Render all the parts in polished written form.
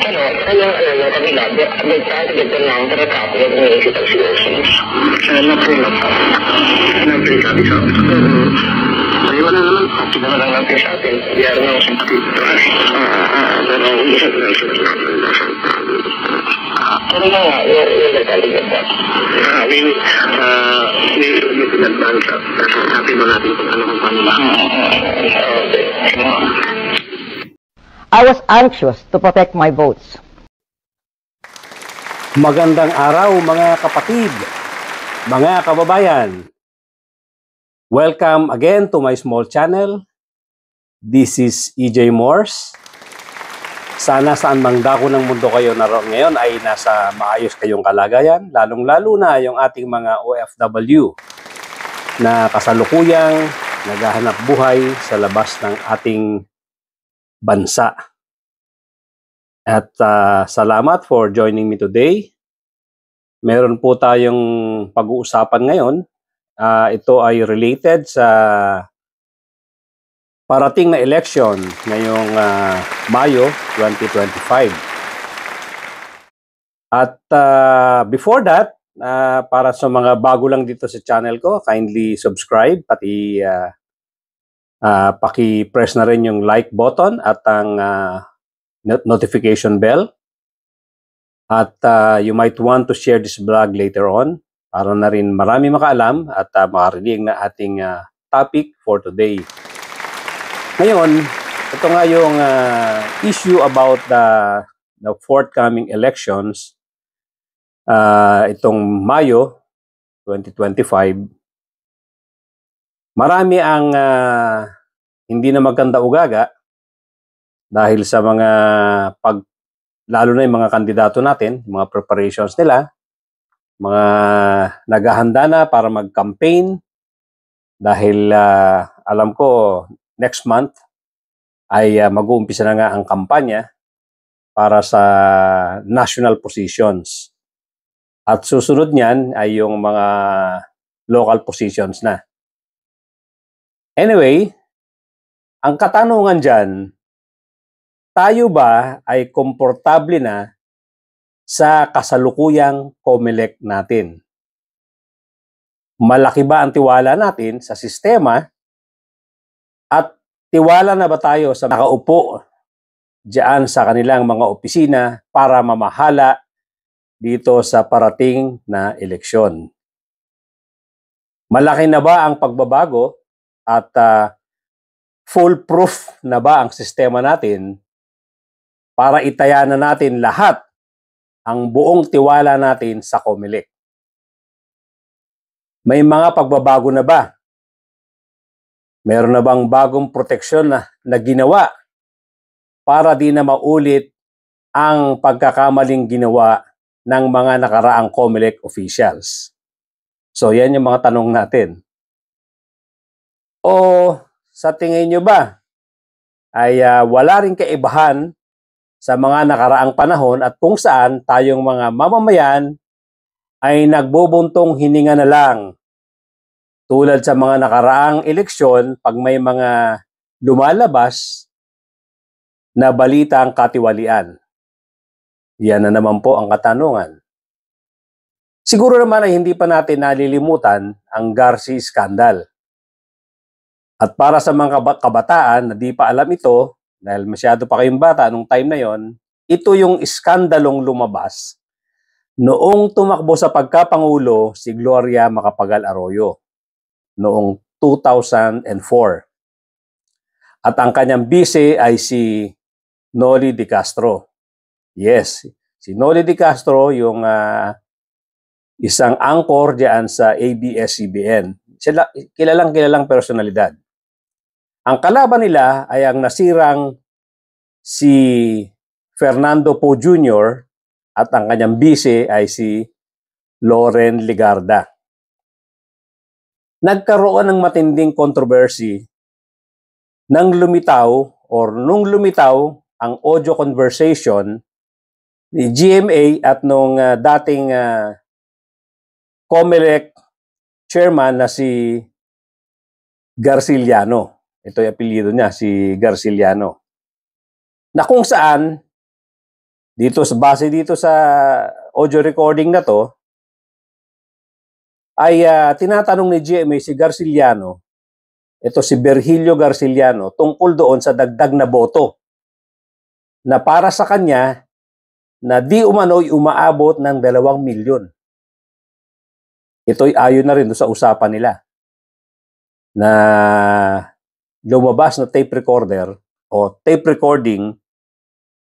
yung kabila, may target lang para copy of the situations. Sana po na po. Nag-sabi sa akin. Ay, wala naman. Kita na lang natin sa atin. Biyara na ako sa patid. Pero isa ko lang sa pero nga, yung nagkaligat ba? We submit in advance at sabi mo natin kung ano kung paano ba. I was anxious to protect my votes. Magandang araw mga kapatid, mga kababayan. Welcome again to my small channel. This is EJ Morse. Sana saan mang dako ng mundo kayo naroon ngayon ay nasa maayos kayong kalagayan, lalong-lalo na yung ating mga OFW na kasalukuyang naghahanap buhay sa labas ng ating bansa. At salamat for joining me today. Meron po tayong pag-uusapan ngayon. Ito ay related sa parating na election ngayong Mayo 2025. At before that, para sa mga bago lang dito sa channel ko, kindly subscribe, pati paki-press na rin yung like button at ang notification bell. At you might want to share this vlog later on para na rin marami makaalam at makarinig na ating topic for today. Ngayon, ito nga yung issue about the forthcoming elections itong Mayo 2025. Marami ang hindi na maganda ugaga dahil sa mga lalo na yung mga kandidato natin, mga preparations nila, mga naghahanda na para mag-campaign dahil alam ko next month ay mag-uumpisa na nga ang kampanya para sa national positions. At susunod niyan ay yung mga local positions na. Anyway, ang katanungan dyan, tayo ba ay komportable na sa kasalukuyang COMELEC natin? Malaki ba ang tiwala natin sa sistema? At tiwala na ba tayo sa nakaupo diyan sa kanilang mga opisina para mamahala dito sa parating na eleksyon? Malaki na ba ang pagbabago at foolproof na ba ang sistema natin para itaya na natin lahat ang buong tiwala natin sa COMELEC? May mga pagbabago na ba? Meron na bang bagong proteksyon na ginawa para di na maulit ang pagkakamaling ginawa ng mga nakaraang COMELEC officials? So yan yung mga tanong natin. O sa tingin nyo ba ay wala rin kaibahan sa mga nakaraang panahon at kung saan tayong mga mamamayan ay nagbubuntong hininga na lang? Tulad sa mga nakaraang eleksyon, pag may mga lumalabas na balitang katiwalian. Yan na naman po ang katanungan. Siguro naman ay hindi pa natin nalilimutan ang Garci scandal. At para sa mga kabataan na di pa alam ito, dahil masyado pa kayong bata nung time na yon, ito yung iskandalong lumabas noong tumakbo sa pagkapangulo si Gloria Macapagal Arroyo noong 2004. At ang kanyang bise ay si Noli De Castro. Yes, si Noli De Castro yung isang anchor diyan sa ABS-CBN. Kilalang personalidad. Ang kalaban nila ay ang nasirang si Fernando Poe Jr. at ang kanyang bise ay si Loren Legarda. Nagkaroon ng matinding controversy nung lumitaw ang audio conversation ni GMA at nung dating COMELEC chairman na si Garciliano. Ito yung apelyido niya, si Garciliano. Na kung saan base dito sa audio recording na to, ay tinatanong ni GMA si Garciliano, ito si Virgilio Garciliano, tungkol doon sa dagdag na boto na para sa kanya na di umano'y umaabot ng 2 milyon. Ito'y ayon na rin sa usapan nila na lumabas na tape recorder o tape recording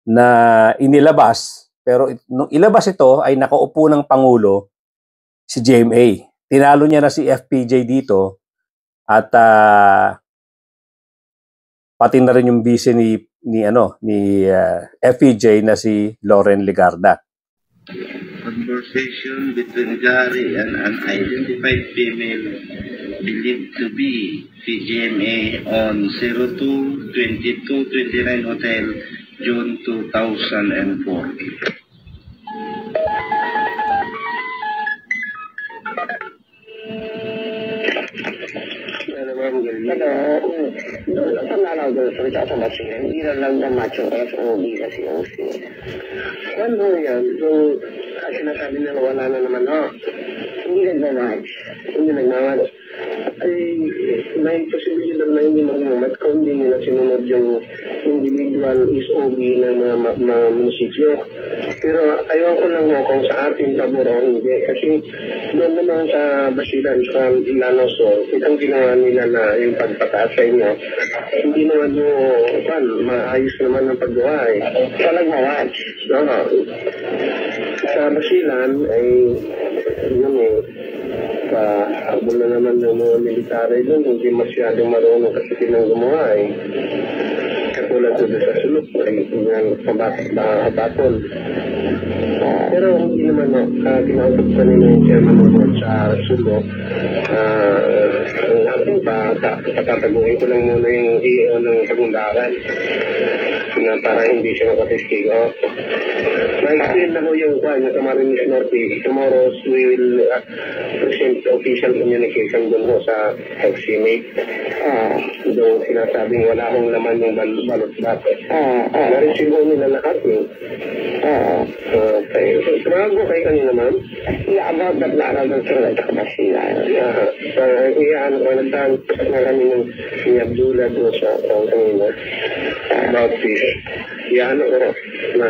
na inilabas, pero nung ilabas ito ay nakaupo ng Pangulo si GMA. Tinalo niya na si FPJ dito at pati na rin yung vice ni FPJ na si Loren Legarda. Conversation between Gary and an unidentified female believed to be CGMA on 02-22-29 Hotel, June 2004. Hindi na lang na macho FOB kasi OC. Ano yan? So, kasi nasabi nila wala na naman, hindi nagmamatch. Hindi nagmamatch. Ay, may posibilidad na hindi magmamatch kung hindi nila sinunod yung individual SOB ng mga munisipyo. Pero ayaw ko lang mo kung sa ating tabor o hindi. Kasi doon naman sa Basilan, sa Ilanoso, itang ginawa nila na yung pagpataas sa inyo, hindi naman yung maayos naman ang paggawa eh. Sa nagmamatch. Sa Basilan ay yun paabol na naman ng mga military doon, hindi masyadong marunong kasi pinang gumawa eh. Katulad doon sa sulok, ay pabatol. Pero hindi naman kinausap pa nila yung chairman ng board sa sulok. Ang ating patataguin ko lang muna yung EO ng pagundaran na para hindi siya makatistigo. Na-explain na ko yung sa Marinis Norte. Tomorrow we will present official communication dun sa CMA. Doon sinasabing wala akong laman yung balot dati. Na-receive ko nila lahat eh. Okay. Trago kayo kanina, ma'am? Yeah, about that naragal sa mga kakabasila. Iyan ko, nagtaan na kami ng si Abdullah doon sa kanina. About this. Iyan ko na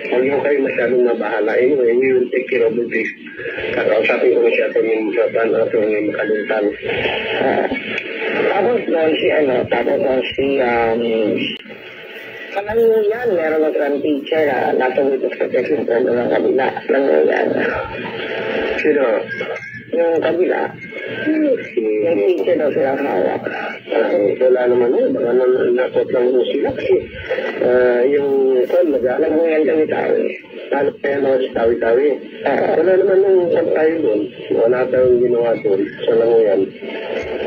huwag yung kayo masyadong nabahala. Anyway, we will take care of this. Kakausapin ko na siya ito yung makaluntan. Tapos doon si kanang yan, meron mag-run teacher na natungit sa protection plan ng kabila. Yan. Sino? Yung kabila. Yung teacher daw silang hawak. Wala naman yun. Baka nakot lang mo sila kasi yung nag-alanguyan kami tayo. Lalo pa yan ako si Tawi-Tawi. Wala naman yung tayo doon. Wala tayong ginawa doon sa languyan.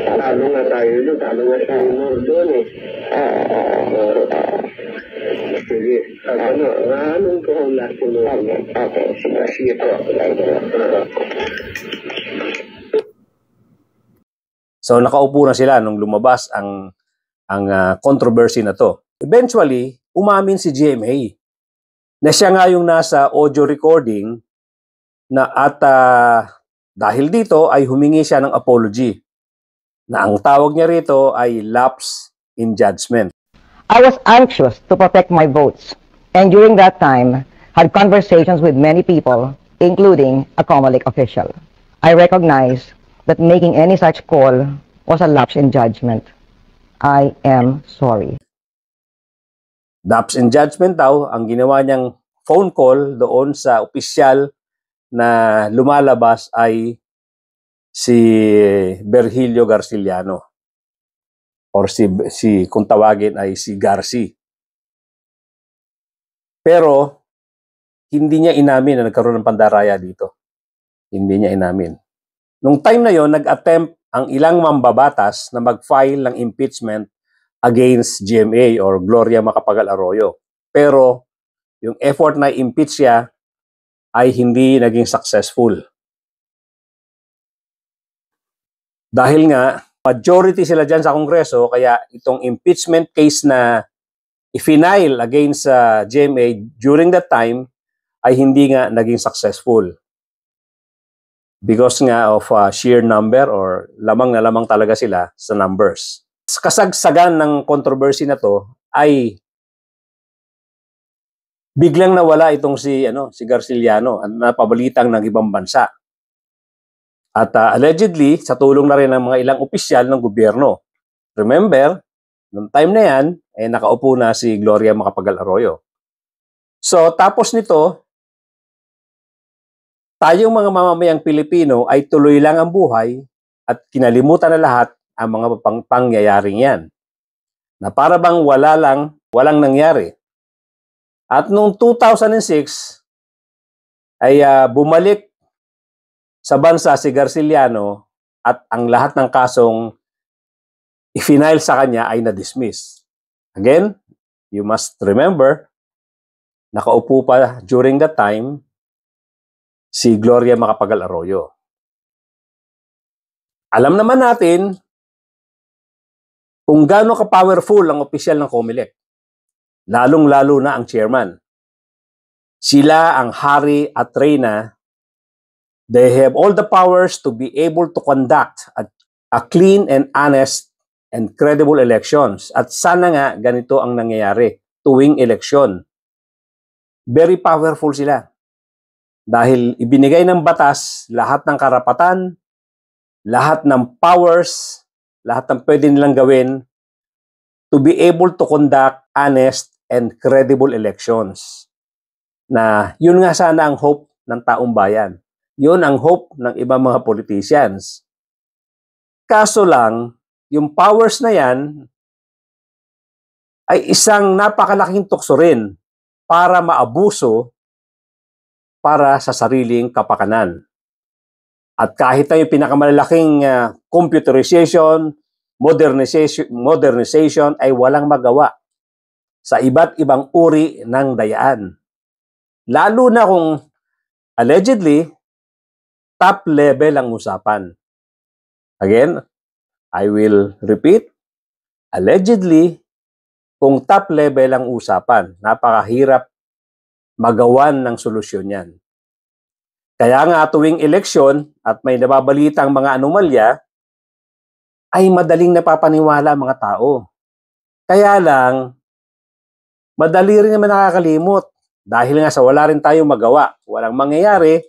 Talo nga tayo doon. Talo nga sa honor doon eh. Sige. Anong ko ang last mo? Okay. Sige po. So nakaupo na sila nung lumabas ang controversy na to. Eventually, umamin si GMA na siya nga yung nasa audio recording na at dahil dito ay humingi siya ng apology na ang tawag niya rito ay lapse in judgment. I was anxious to protect my votes, and during that time, had conversations with many people, including a COMELEC official. I recognize that making any such call was a lapse in judgment. I am sorry. Lapse in judgment daw, ang ginawa niyang phone call doon sa opisyal na lumalabas ay si Virgilio Garciliano. Or si kung tawagin ay si Garci. Pero hindi niya inamin na nagkaroon ng pandaraya dito. Hindi niya inamin. Nung time na yon, nag-attempt ang ilang mambabatas na mag-file ng impeachment against GMA or Gloria Macapagal Arroyo. Pero yung effort na impeach siya ay hindi naging successful. Dahil nga majority sila dyan sa Kongreso, kaya itong impeachment case na i-file against GMA during that time ay hindi nga naging successful. Because nga of sheer number or lamang na lamang talaga sila sa numbers. Kasagsagan ng controversy na to ay biglang nawala itong si Garciliano at napabalitang ng ibang bansa. At allegedly, sa tulong na rin ng mga ilang opisyal ng gobyerno. Remember, noong time na yan, nakaupo na si Gloria Macapagal Arroyo. So, tapos nito, tayong mga mamamayang Pilipino ay tuloy lang ang buhay at kinalimutan na lahat ang mga pangyayaring yan. Na para bang walang nangyari. At noong 2006, ay bumalik sa bansa si Garciliano at ang lahat ng kasong i-file sa kanya ay na-dismiss. Again, you must remember, nakaupo pa during that time si Gloria Macapagal Arroyo. Alam naman natin kung gaano ka-powerful ang opisyal ng COMELEC. Lalong-lalo na ang chairman. Sila ang hari at reyna. They have all the powers to be able to conduct a clean and honest and credible elections. At sana nga ganito ang nangyayari tuwing eleksyon. Very powerful sila. Dahil ibinigay ng batas lahat ng karapatan, lahat ng powers, lahat ng pwede nilang gawin to be able to conduct honest and credible elections. Na yun nga sana ang hope ng taong bayan. Yun ang hope ng ibang mga politicians. Kaso lang, yung powers na yan ay isang napakalaking tukso rin para maabuso para sa sariling kapakanan. At kahit na yung pinakamalalaking computerization, modernization ay walang magawa sa iba't ibang uri ng dayaan. Lalo na kung allegedly, top level ang usapan. Again, I will repeat, allegedly, kung top level ang usapan, napakahirap magawan ng solusyon yan. Kaya nga tuwing eleksyon at may nababalitang mga anomalya, ay madaling napapaniwala ang mga tao. Kaya lang, madali rin naman nakakalimot dahil nga sa wala rin tayong magawa, walang mangyayari,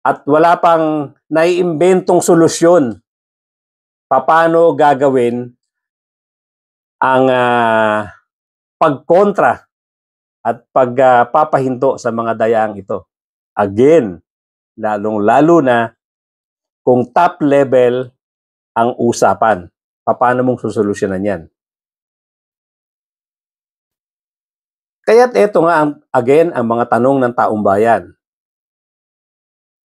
at wala pang naiimbentong solusyon paano gagawin ang pagkontra at pagpapahinto sa mga dayaang ito. Again, lalong-lalo na kung top level ang usapan, paano mong susolusyonan yan? Kaya't ito nga again ang mga tanong ng taong bayan.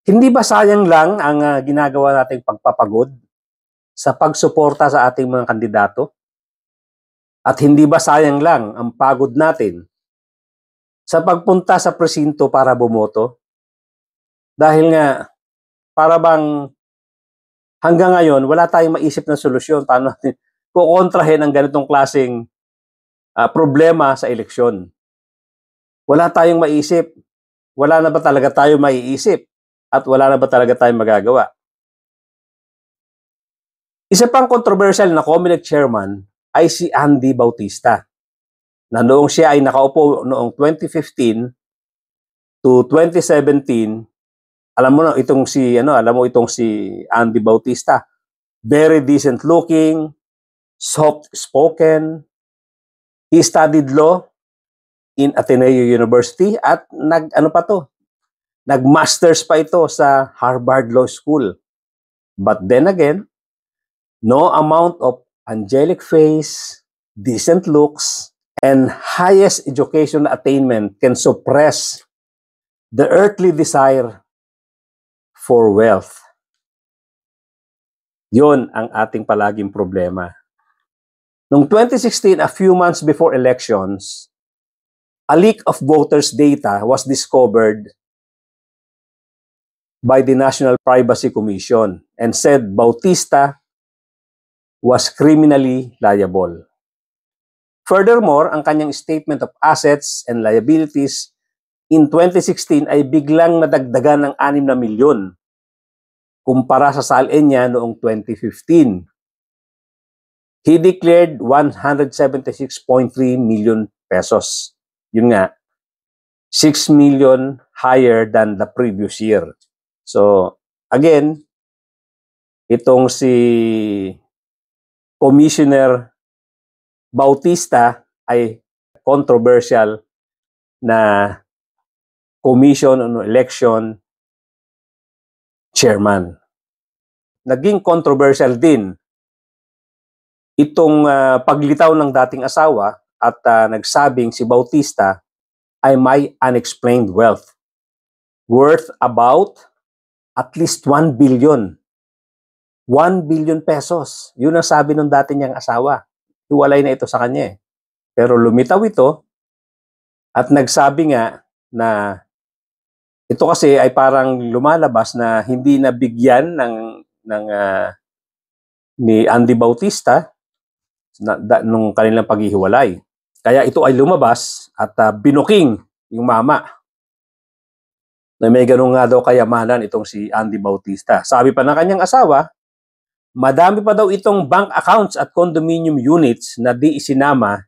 Hindi ba sayang lang ang ginagawa nating pagpapagod sa pagsuporta sa ating mga kandidato? At hindi ba sayang lang ang pagod natin sa pagpunta sa presinto para bumoto? Dahil nga, para bang hanggang ngayon, wala tayong maisip na solusyon paano natin kukontrahin ang ganitong klaseng problema sa eleksyon. Wala tayong maisip. Wala na ba talaga tayong maiisip? At wala na ba talaga tayong magagawa? Isa pang controversial na COMELEC chairman ay si Andy Bautista, na noong siya ay nakaupo noong 2015 to 2017. Alam mo itong si Andy Bautista, very decent looking, soft spoken. He studied law in Ateneo University at nag-masters pa ito sa Harvard Law School. But then again, no amount of angelic face, decent looks, and highest educational attainment can suppress the earthly desire for wealth. Yun ang ating palaging problema. Noong 2016, a few months before elections, a leak of voters' data was discovered by the National Privacy Commission and said Bautista was criminally liable. Furthermore, ang kanyang statement of assets and liabilities in 2016 ay biglang nadagdagan ng 6 na milyon kumpara sa salin niya noong 2015. He declared 176.3 million pesos. Yun nga, 6 million higher than the previous year. So, again, itong si Commissioner Bautista ay controversial na Commission on Election Chairman. Naging controversial din itong paglitaw ng dating asawa at nagsabing si Bautista ay may unexplained wealth worth about at least 1 billion. 1 billion pesos. Yun ang sabi ng dati niyang asawa. Hiwalay na ito sa kanya eh. Pero lumitaw ito at nagsabi nga na ito kasi ay parang lumalabas na hindi nabigyan ni Andy Bautista nung kanilang paghihiwalay. Kaya ito ay lumabas at binuking yung mama. Na may ganun nga daw kayamanan itong si Andy Bautista. Sabi pa ng kanyang asawa, madami pa daw itong bank accounts at condominium units na di isinama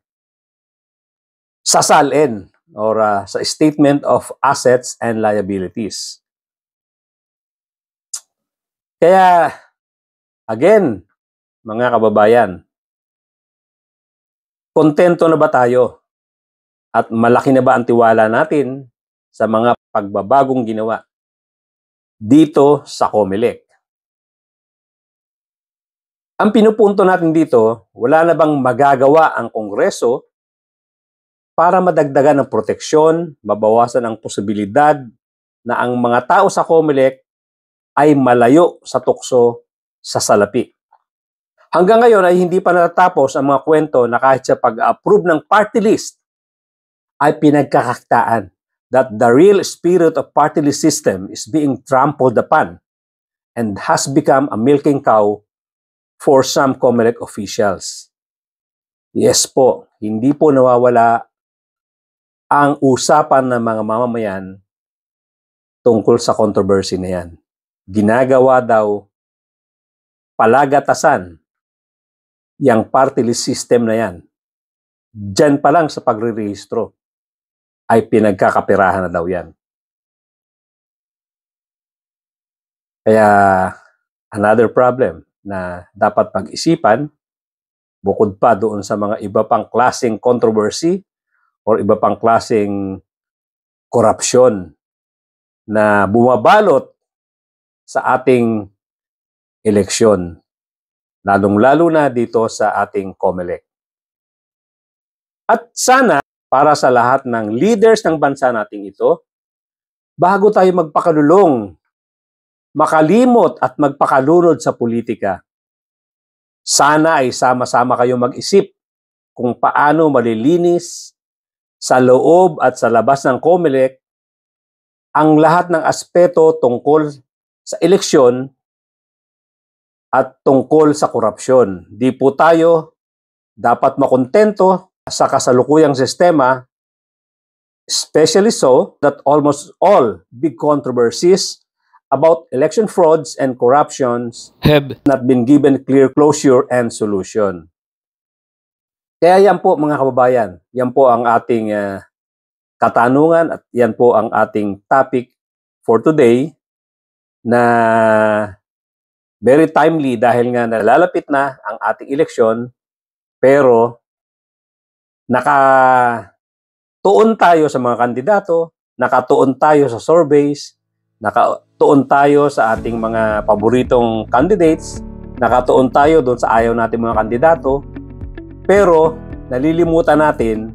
sa SALN or sa Statement of Assets and Liabilities. Kaya, again, mga kababayan, kontento na ba tayo? At malaki na ba ang tiwala natin sa mga pagbabagong ginawa dito sa COMELEC? Ang pinupunto natin dito, wala na bang magagawa ang Kongreso para madagdagan ng proteksyon, mabawasan ang posibilidad na ang mga tao sa COMELEC ay malayo sa tukso sa salapi. Hanggang ngayon ay hindi pa natatapos ang mga kwento na kahit sa pag-approve ng party list ay pinagkakakitaan that the real spirit of party list system is being trampled upon and has become a milking cow for some COMELEC officials. Yes po, hindi po nawawala ang usapan ng mga mamamayan tungkol sa controversy na yan. Ginagawa daw palagatasan yung party list system na yan. Diyan pa lang sa pagre-rehistro ay pinagkakapirahan na daw yan. Kaya another problem na dapat pag-isipan, bukod pa doon sa mga iba pang klaseng controversy or iba pang klaseng korupsyon na bumabalot sa ating eleksyon, lalong-lalo na dito sa ating COMELEC. At sana, para sa lahat ng leaders ng bansa nating ito, bago tayo magpakalulong, makalimot at magpakalunod sa politika, sana ay sama-sama kayo mag-isip kung paano malilinis sa loob at sa labas ng COMELEC ang lahat ng aspeto tungkol sa eleksyon at tungkol sa korupsyon. Di po tayo dapat makontento sa kasalukuyang sistema, especially so that almost all big controversies about election frauds and corruptions have not been given clear closure and solution. Kaya yan po mga kababayan, yan po ang ating katanungan at yan po ang ating topic for today na very timely dahil nga nalalapit na ang ating eleksyon, pero nakatuon tayo sa mga kandidato, nakatuon tayo sa surveys, nakatuon tayo sa ating mga paboritong candidates, nakatuon tayo doon sa ayaw nating mga kandidato, pero nalilimutan natin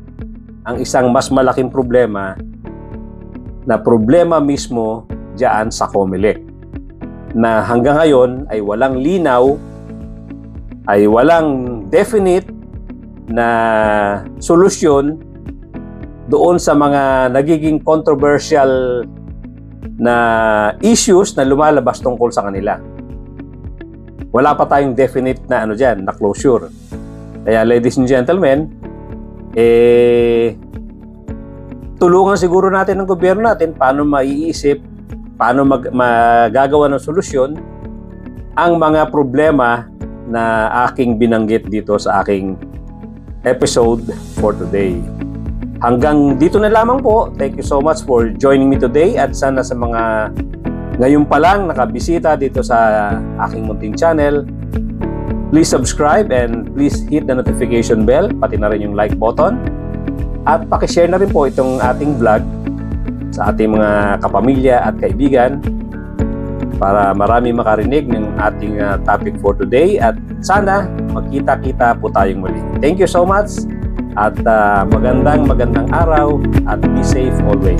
ang isang mas malaking problema na problema mismo diyan sa COMELEC na hanggang ngayon ay walang linaw, ay walang definite na solusyon doon sa mga nagiging controversial na issues na lumalabas tungkol sa kanila. Wala pa tayong definite na na closure. Kaya ladies and gentlemen, tulungan siguro natin ng gobyerno natin paano maiisip, paano magagawa ng solusyon ang mga problema na aking binanggit dito sa aking episode for today. Hanggang dito na lamang po. Thank you so much for joining me today, at sana sa mga ngayon pa lang nakabisita dito sa aking munting channel, please subscribe and please hit the notification bell, pati na rin yung like button, at pakishare na rin po itong ating vlog sa ating mga kapamilya at kaibigan para marami makarinig ng ating topic for today, at sana magkita-kita po tayong muli. Thank you so much, at magandang araw, at be safe always.